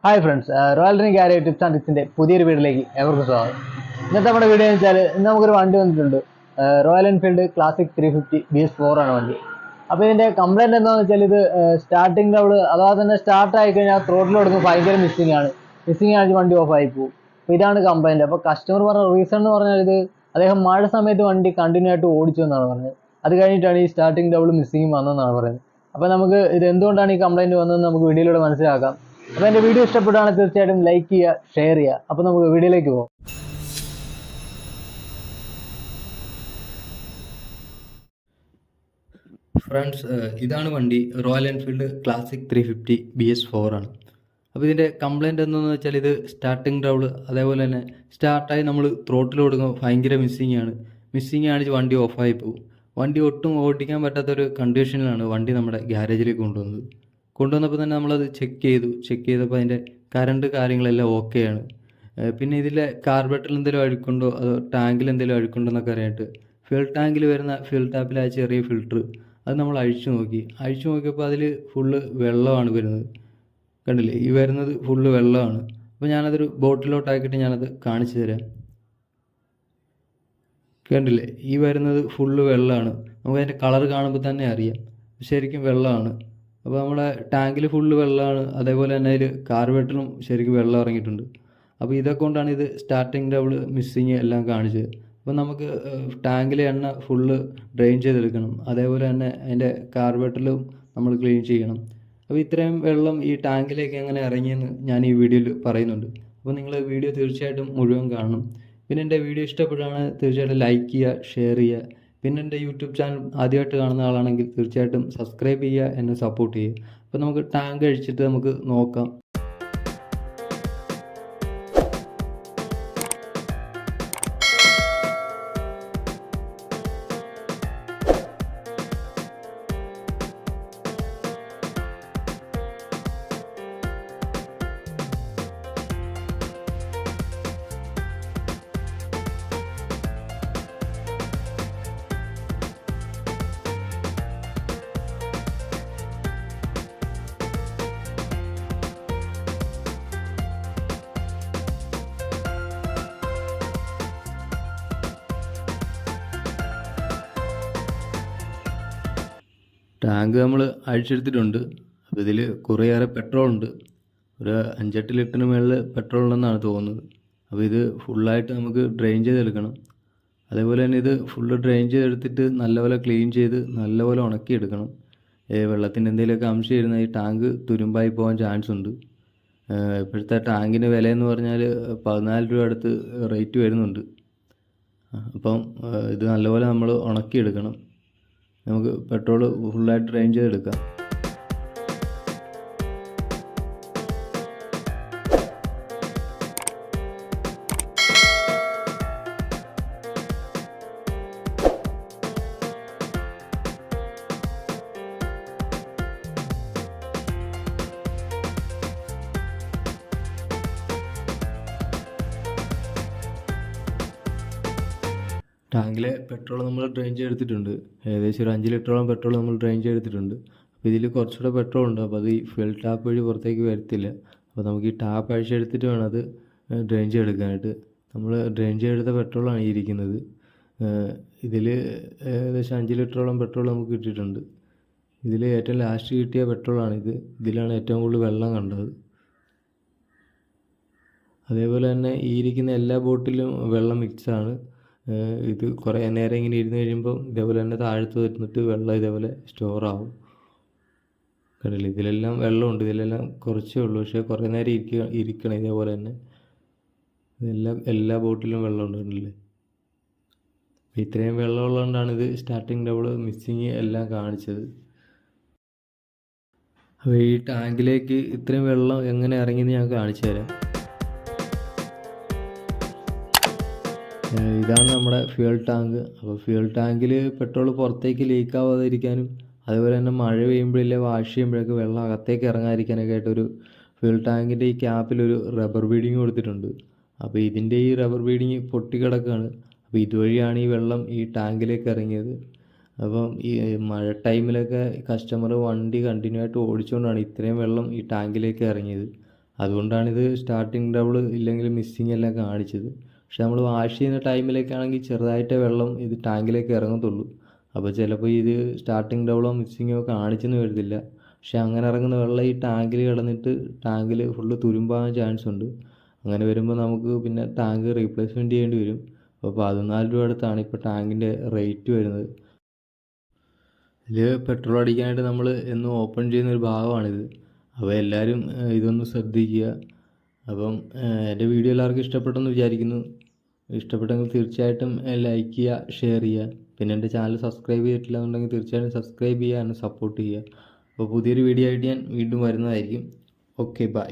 Hi friends, royal dream garage tips and ടിപ്സിന്റെ പുതിയൊരു വീഡിയോയിലേക്ക് ഏവർക്കും സ്വാഗതം. ഇന്നത്തെ നമ്മുടെ വീഡിയോ എന്ന് വെച്ചാൽ ഇന്ന് നമുക്കൊരു വണ്ടി വന്നിട്ടുണ്ട്. റോയൽ എൻഫീൽഡ് ക്ലാസിക് 350 BS4 ആണ് വണ്ടി. അപ്പോൾ ഇതിന്റെ കംപ്ലൈന്റ് എന്താണെന്ന് വെച്ചാൽ ഇത് സ്റ്റാർട്ടിംഗ് ട്രബിൾ അഥവാ തന്നെ സ്റ്റാർട്ട് ആയി കഴിഞ്ഞാൽ ത്രോട്ടിൽ കൊടുക്കുമ്പോൾ ഭയങ്കര മിസ്സിംഗ് ആണ് വണ്ടി ഓഫ് ആയി പോകും. അപ്പോൾ ഇതാണ് കംപ്ലൈന്റ്. അപ്പോൾ കസ്റ്റമർ പറഞ്ഞ റീസൺ എന്ന് പറഞ്ഞാൽ ഇത് അദ്ദേഹം മഴ സമയത്ത് വണ്ടി കണ്ടിന്യൂ ആയിട്ട് ഓടിച്ചു എന്നാണ് പറഞ്ഞത്. അത് കഴിഞ്ഞിട്ടാണ് ഈ സ്റ്റാർട്ടിംഗ് ട്രബിൾ മിസ്സിംഗ് വന്നതെന്നാണ് പറയുന്നത്. അപ്പോൾ നമുക്ക് ഇത് എന്തുകൊണ്ടാണ് ഈ കംപ്ലൈന്റ് വന്നതെന്ന് നമുക്ക് വീഡിയോയിലൂടെ മനസ്സിലാക്കാം. അപ്പോൾ എൻ്റെ വീഡിയോ ഇഷ്ടപ്പെടുകയാണെങ്കിൽ തീർച്ചയായിട്ടും ലൈക്ക് ചെയ്യുക, ഷെയർ ചെയ്യുക. അപ്പോൾ നമുക്ക് വീഡിയോയിലേക്ക് പോകാം. ഫ്രണ്ട്സ്, ഇതാണ് വണ്ടി. റോയൽ എൻഫീൽഡ് ക്ലാസിക് 350 BS4 ആണ്. അപ്പോൾ ഇതിൻ്റെ കംപ്ലൈൻറ്റ് എന്താണെന്ന് വെച്ചാൽ ഇത് സ്റ്റാർട്ടിങ് ട്രബിൾ, അതേപോലെ തന്നെ സ്റ്റാർട്ടായി നമ്മൾ ത്രോട്ടിൽ കൊടുക്കുമ്പോൾ ഭയങ്കര മിസ്സിങ് ആണ് വണ്ടി ഓഫായി പോകും. വണ്ടി ഒട്ടും ഓടിക്കാൻ പറ്റാത്തൊരു കണ്ടീഷനിലാണ് വണ്ടി നമ്മുടെ ഗ്യാരേജിലേക്ക് കൊണ്ടുവന്നപ്പോൾ തന്നെ നമ്മളത് ചെക്ക് ചെയ്തപ്പോൾ അതിൻ്റെ കറണ്ട് കാര്യങ്ങളെല്ലാം ഓക്കെയാണ്. പിന്നെ ഇതിലെ കാർബറേറ്ററിൽ എന്തെങ്കിലും അഴുക്കുണ്ടോ അതോ ടാങ്കിൽ എന്തെങ്കിലും അഴുക്കുണ്ടോ എന്നൊക്കെ അറിയാനായിട്ട് ഫ്യൂൽ ടാങ്കിൽ വരുന്ന ഫ്യൂൽ ടാപ്പിൽ ആ ചെറിയ ഫിൽറ്റർ അത് നമ്മൾ അഴിച്ചു നോക്കിയപ്പോൾ അതിൽ ഫുള്ള് വെള്ളമാണ് വരുന്നത്. കണ്ടില്ലേ, ഈ വരുന്നത് ഫുള്ള് വെള്ളമാണ്. അപ്പോൾ ഞാനതൊരു ബോട്ടിലോട്ടാക്കിയിട്ട് ഞാനത് കാണിച്ചു തരാം. കണ്ടില്ലേ, ഈ വരുന്നത് ഫുള്ള് വെള്ളമാണ്. നമുക്ക് അതിൻ്റെ കളർ കാണുമ്പോൾ തന്നെ അറിയാം ശരിക്കും വെള്ളമാണ്. അപ്പോൾ നമ്മുടെ ടാങ്കിൽ ഫുള്ള് വെള്ളമാണ്, അതേപോലെ തന്നെ അതിൽ കാർബറേറ്ററിലും ശരിക്കും വെള്ളം ഇറങ്ങിയിട്ടുണ്ട്. അപ്പോൾ ഇതൊക്കെ കൊണ്ടാണ് ഇത് സ്റ്റാർട്ടിങ് ട്രബിൾ മിസ്സിങ് എല്ലാം കാണിച്ചത്. അപ്പോൾ നമുക്ക് ടാങ്കിലെ എണ്ണ ഫുള്ള് ഡ്രെയിൻ ചെയ്തെടുക്കണം, അതേപോലെ തന്നെ അതിൻ്റെ കാർബറേറ്ററിലും നമ്മൾ ക്ലീൻ ചെയ്യണം. അപ്പോൾ ഇത്രയും വെള്ളം ഈ ടാങ്കിലേക്ക് എങ്ങനെ ഇറങ്ങിയെന്ന് ഞാൻ ഈ വീഡിയോയിൽ പറയുന്നുണ്ട്. അപ്പോൾ നിങ്ങൾ വീഡിയോ തീർച്ചയായിട്ടും മുഴുവൻ കാണണം. പിന്നെ എൻ്റെ വീഡിയോ ഇഷ്ടപ്പെടുകയാണെങ്കിൽ തീർച്ചയായിട്ടും ലൈക്ക് ചെയ്യുക, ഷെയർ ചെയ്യുക. പിന്നെ എൻ്റെ യൂട്യൂബ് ചാനൽ ആദ്യമായിട്ട് കാണുന്ന ആളാണെങ്കിൽ തീർച്ചയായിട്ടും സബ്സ്ക്രൈബ് ചെയ്യുക, എന്നെ സപ്പോർട്ട് ചെയ്യുക. അപ്പോൾ നമുക്ക് ടാങ്ക് അഴിച്ചിട്ട് നമുക്ക് നോക്കാം. ടാങ്ക് നമ്മൾ അഴിച്ചെടുത്തിട്ടുണ്ട്. അപ്പോൾ ഇതിൽ കുറേയേറെ പെട്രോളുണ്ട്. ഒരു 5-8 ലിറ്ററിന് മുകളിൽ പെട്രോൾ ഉണ്ടെന്നാണ് തോന്നുന്നത്. അപ്പോൾ ഇത് ഫുള്ളായിട്ട് നമുക്ക് ഡ്രെയിൻ ചെയ്തെടുക്കണം. അതേപോലെ തന്നെ ഇത് ഫുള്ള് ഡ്രെയിൻ ചെയ്തെടുത്തിട്ട് നല്ലപോലെ ക്ലീൻ ചെയ്ത് നല്ലപോലെ ഉണക്കിയെടുക്കണം. വെള്ളത്തിൻ്റെ എന്തെങ്കിലുമൊക്കെ അംശം ഇരുന്നാൽ ഈ ടാങ്ക് തുരുമ്പായി പോകാൻ ചാൻസ് ഉണ്ട്. ഇപ്പോഴത്തെ ടാങ്കിൻ്റെ വിലയെന്ന് പറഞ്ഞാൽ 14 രൂപ അടുത്ത് റേറ്റ് വരുന്നുണ്ട്. അപ്പം ഇത് നല്ലപോലെ നമ്മൾ ഉണക്കിയെടുക്കണം. നമുക്ക് പെട്രോൾ ഫുള്ളായിട്ട് ഡ്രെയിൻ ചെയ്തെടുക്കാം. ടാങ്കിലെ പെട്രോൾ നമ്മൾ ഡ്രെയിൻ ചെയ്തെടുത്തിട്ടുണ്ട്. ഏകദേശം ഒരു 5 ലിറ്ററോളം പെട്രോൾ നമ്മൾ ഡ്രെയിൻ ചെയ്തെടുത്തിട്ടുണ്ട്. അപ്പോൾ ഇതിൽ കുറച്ചുകൂടെ പെട്രോൾ ഉണ്ട്. അപ്പോൾ അത് ഈ ഫ്യൂൽ ടാപ്പ് വഴി പുറത്തേക്ക് വരത്തില്ല. അപ്പോൾ നമുക്ക് ഈ ടാപ്പ് അഴിച്ചെടുത്തിട്ട് വേണം അത് ഡ്രെയിൻ ചെയ്തെടുക്കാനായിട്ട്. നമ്മൾ ഡ്രെയിൻ ചെയ്തെടുത്ത പെട്രോളാണ് ഈ ഇരിക്കുന്നത്. ഇതിൽ ഏകദേശം 5 ലിറ്ററോളം പെട്രോൾ നമുക്ക് കിട്ടിയിട്ടുണ്ട്. ഇതിൽ ഏറ്റവും ലാസ്റ്റ് കിട്ടിയ പെട്രോളാണിത്. ഇതിലാണ് ഏറ്റവും കൂടുതൽ വെള്ളം കണ്ടത്. അതേപോലെ തന്നെ ഈ ഇരിക്കുന്ന എല്ലാ ബോട്ടിലും വെള്ളം മിക്സാണ്. ഇത് കുറേ നേരം ഇങ്ങനെ ഇരുന്ന് കഴിയുമ്പോൾ ഇതേപോലെ തന്നെ താഴത്ത് വരുന്നിട്ട് വെള്ളം ഇതേപോലെ സ്റ്റോറാവും. കണ്ടില്ലേ, ഇതിലെല്ലാം വെള്ളമുണ്ട്. ഇതിലെല്ലാം കുറച്ചേ ഉള്ളൂ, പക്ഷേ കുറേ നേരം ഇരിക്കണം ഇതേപോലെ തന്നെ. എല്ലാ ബോട്ടിലും വെള്ളമുണ്ട്. കണ്ടില്ലേ, ഇത്രയും വെള്ളം ഉള്ളതുകൊണ്ടാണ് ഇത് സ്റ്റാർട്ടിങ് ട്രബിൾ മിസ്സിങ് എല്ലാം കാണിച്ചത്. അപ്പോൾ ഈ ടാങ്കിലേക്ക് ഇത്രയും വെള്ളം എങ്ങനെ ഇറങ്ങിയെന്ന് ഞാൻ കാണിച്ചു തരാം. ഇതാണ് നമ്മുടെ ഫ്യൂൽ ടാങ്ക്. അപ്പോൾ ഫ്യൂൽ ടാങ്കിൽ പെട്രോൾ പുറത്തേക്ക് ലീക്ക് ആവാതിരിക്കാനും അതുപോലെ തന്നെ മഴ പെയ്യുമ്പോഴില്ലേ വാഷ് ചെയ്യുമ്പോഴൊക്കെ വെള്ളം അകത്തേക്ക് ഇറങ്ങാതിരിക്കാനൊക്കെ ആയിട്ടൊരു ഫ്യൂൽ ടാങ്കിൻ്റെ ഈ ക്യാപ്പിലൊരു റബ്ബർ ബീഡിങ് കൊടുത്തിട്ടുണ്ട്. അപ്പോൾ ഇതിൻ്റെ ഈ റബ്ബർ ബീഡിങ് പൊട്ടിക്കിടക്കുകയാണ്. അപ്പോൾ ഇതുവഴിയാണ് ഈ വെള്ളം ഈ ടാങ്കിലേക്ക് ഇറങ്ങിയത്. അപ്പം ഈ മഴ ടൈമിലൊക്കെ കസ്റ്റമർ വണ്ടി കണ്ടിന്യൂ ആയിട്ട് ഓടിച്ചുകൊണ്ടാണ് ഇത്രയും വെള്ളം ഈ ടാങ്കിലേക്ക് ഇറങ്ങിയത്. അതുകൊണ്ടാണിത് സ്റ്റാർട്ടിങ് ട്രബിൾ ഇല്ലെങ്കിൽ മിസ്സിങ് എല്ലാം കാണിച്ചത്. പക്ഷെ നമ്മൾ വാഷ് ചെയ്യുന്ന ടൈമിലേക്കാണെങ്കിൽ ചെറുതായിട്ടേ വെള്ളം ഇത് ടാങ്കിലേക്ക് ഇറങ്ങത്തുള്ളൂ. അപ്പോൾ ചിലപ്പോൾ ഇത് സ്റ്റാർട്ടിങ് ട്രബിളോ മിസ്സിങ്ങോ കാണിച്ചെന്ന് വരത്തില്ല. പക്ഷെ അങ്ങനെ ഇറങ്ങുന്ന വെള്ളം ഈ ടാങ്കിൽ കിടന്നിട്ട് ടാങ്കിൽ ഫുള്ള് തുരുമ്പാകാൻ ചാൻസ് ഉണ്ട്. അങ്ങനെ വരുമ്പോൾ നമുക്ക് പിന്നെ ടാങ്ക് റീപ്ലേസ്മെൻറ്റ് ചെയ്യേണ്ടി വരും. അപ്പോൾ 14 രൂപ അടുത്താണ് ഇപ്പോൾ ടാങ്കിൻ്റെ റേറ്റ് വരുന്നത്. ഇതിൽ പെട്രോൾ അടിക്കാനായിട്ട് നമ്മൾ എന്നും ഓപ്പൺ ചെയ്യുന്നൊരു ഭാഗമാണിത്. അപ്പോൾ എല്ലാവരും ഇതൊന്ന് ശ്രദ്ധിക്കുക. അപ്പം എൻ്റെ വീഡിയോ എല്ലാവർക്കും ഇഷ്ടപ്പെട്ടെന്ന് വിചാരിക്കുന്നു. ഇഷ്ടപ്പെട്ടെങ്കിൽ തീർച്ചയായിട്ടും ലൈക്ക് ചെയ്യുക, ഷെയർ ചെയ്യുക. പിന്നെ എൻ്റെ ചാനൽ സബ്സ്ക്രൈബ് ചെയ്തിട്ടില്ല എന്നുണ്ടെങ്കിൽ തീർച്ചയായിട്ടും സബ്സ്ക്രൈബ് ചെയ്യുക, എന്നെ സപ്പോർട്ട് ചെയ്യുക. അപ്പോൾ പുതിയൊരു വീഡിയോ ആയിട്ട് ഞാൻ വീണ്ടും വരുന്നതായിരിക്കും. Okay, by.